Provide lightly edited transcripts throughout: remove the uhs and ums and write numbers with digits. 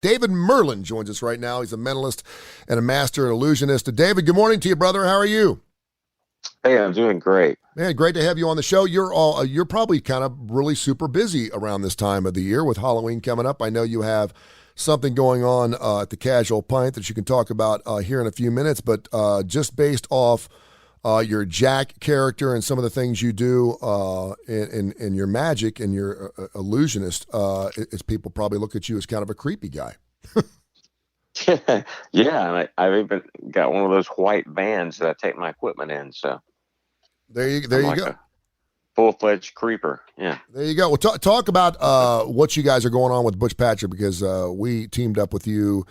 David Merlin joins us right now. He's a mentalist and a master illusionist. David, good morning to you, brother. How are you? Hey, I'm doing great. Man, great to have you on the show. You're probably kind of really super busy around this time of the year with Halloween coming up. I know you have something going on at the Casual Pint that you can talk about here in a few minutes, but just based off your Jack character and some of the things you do in your magic and your illusionist, as people probably look at you as kind of a creepy guy. Yeah, and I've even got one of those white vans that I take my equipment in. So There you like go. A full-fledged creeper. Yeah. There you go. Well, talk about what you guys are going on with Butch Patrick, because we teamed up with you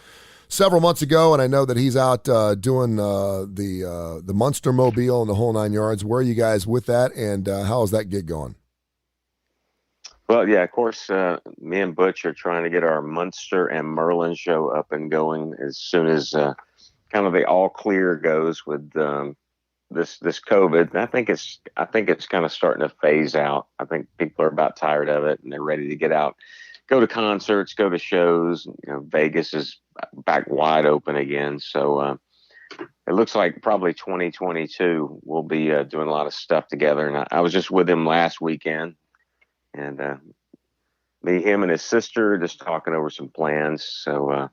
several months ago, and I know that he's out doing the Munster Mobile and the whole 9 yards. Where are you guys with that, and how is that gig going? Well, yeah, of course, me and Butch are trying to get our Munster and Merlin show up and going as soon as kind of the all clear goes with this COVID. And I think it's kind of starting to phase out. I think people are about tired of it and they're ready to get out, go to concerts, go to shows. You know, Vegas is back wide open again. So it looks like probably 2022 we'll be doing a lot of stuff together. And I was just with him last weekend, and him and his sister just talking over some plans. So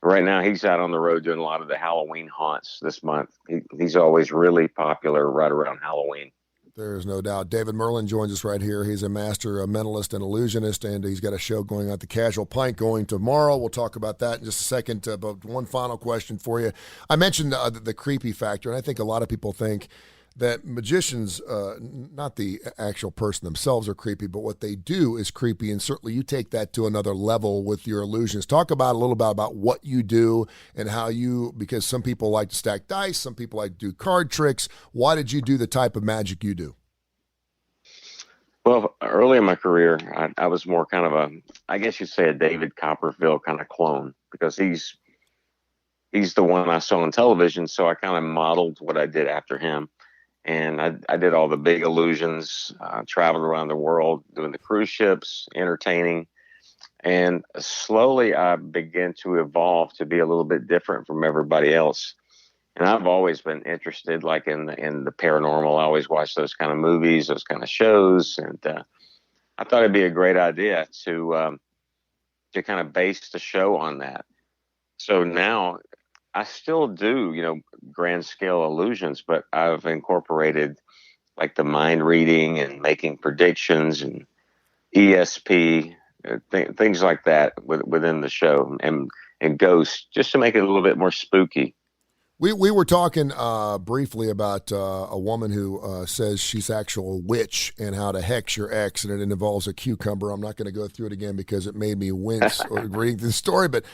right now he's out on the road doing a lot of the Halloween haunts this month. He's always really popular right around Halloween. There's no doubt. David Merlin joins us right here. He's a master, a mentalist, and illusionist, and he's got a show going on at the Casual Pint going tomorrow. We'll talk about that in just a second. But one final question for you. I mentioned the creepy factor, and I think a lot of people think that magicians, not the actual person themselves are creepy, but what they do is creepy, and certainly you take that to another level with your illusions. Talk about a little bit about what you do and how you, because some people like to stack dice, some people like to do card tricks. Why did you do the type of magic you do? Well, early in my career, I was more kind of I guess you'd say a David Copperfield kind of clone, because he's the one I saw on television, so I kind of modeled what I did after him. And I did all the big illusions, traveled around the world doing the cruise ships, entertaining. And slowly I began to evolve to be a little bit different from everybody else. And I've always been interested, like in the paranormal. I always watch those kind of movies, those kind of shows. And I thought it'd be a great idea to kind of base the show on that. So now I still do, grand scale illusions, but I've incorporated like the mind reading and making predictions and ESP, things like that within the show, and ghosts, just to make it a little bit more spooky. We were talking briefly about a woman who says she's actual witch and how to hex your ex, and it involves a cucumber. I'm not going to go through it again because it made me wince reading the story, but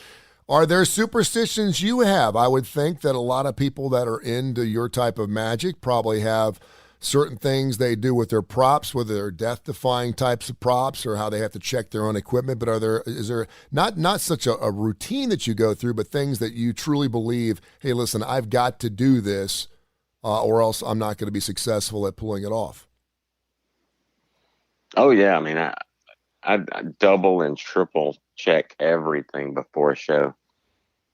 are there superstitions you have? I would think that a lot of people that are into your type of magic probably have certain things they do with their props, whether they're death-defying types of props or how they have to check their own equipment. But is there not such a routine that you go through, but things that you truly believe, hey, listen, I've got to do this or else I'm not going to be successful at pulling it off? Oh, yeah. I mean, I double and triple check everything before a show.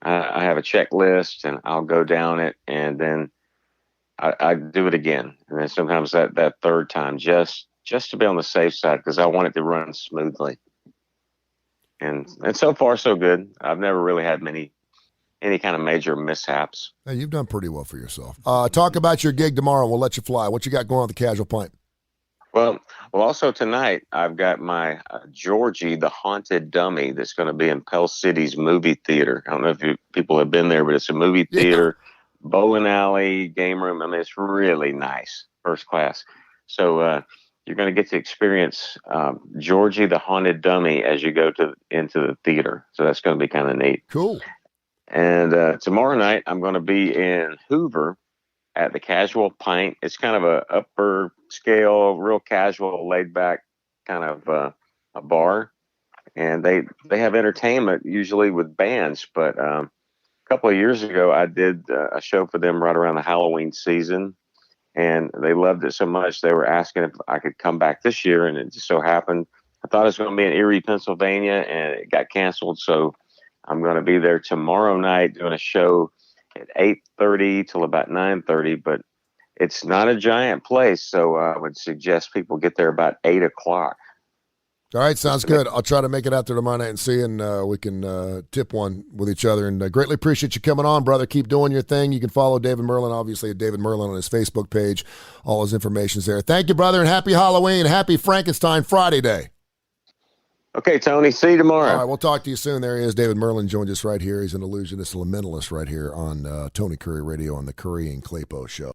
I have a checklist, and I'll go down it, and then I do it again. And then sometimes that third time, just to be on the safe side, because I want it to run smoothly. And so far, so good. I've never really had any kind of major mishaps. Hey, you've done pretty well for yourself. Talk about your gig tomorrow. We'll let you fly. What you got going on at the Casual Pint? Well, also tonight I've got my Georgie the Haunted Dummy that's going to be in Pell City's movie theater. I don't know if people have been there, but it's a movie theater, bowling alley, game room. I mean, it's really nice, first class. So you're going to get to experience Georgie the Haunted Dummy as you go into the theater. So that's going to be kind of neat. Cool. And tomorrow night I'm going to be in Hoover at the Casual Pint. It's kind of a upper scale, real casual, laid back kind of a bar, and they have entertainment usually with bands. But a couple of years ago, I did a show for them right around the Halloween season, and they loved it so much they were asking if I could come back this year, and it just so happened I thought it was going to be in Erie, Pennsylvania, and it got canceled. So I'm going to be there tomorrow night doing a show at 8:30 till about 9:30, but it's not a giant place, so I would suggest people get there about 8 o'clock. All right, sounds good. I'll try to make it out there tomorrow night and see, and we can tip one with each other. And greatly appreciate you coming on, brother. Keep doing your thing. You can follow David Merlin, obviously, at David Merlin on his Facebook page. All his information's there. Thank you, brother, and happy Halloween. Happy Frankenstein Friday Day. Okay, Tony. See you tomorrow. All right, we'll talk to you soon. There he is. David Merlin joined us right here. He's an illusionist, a mentalist right here on Tony Kurre Radio on the Kurre and Klapow Show.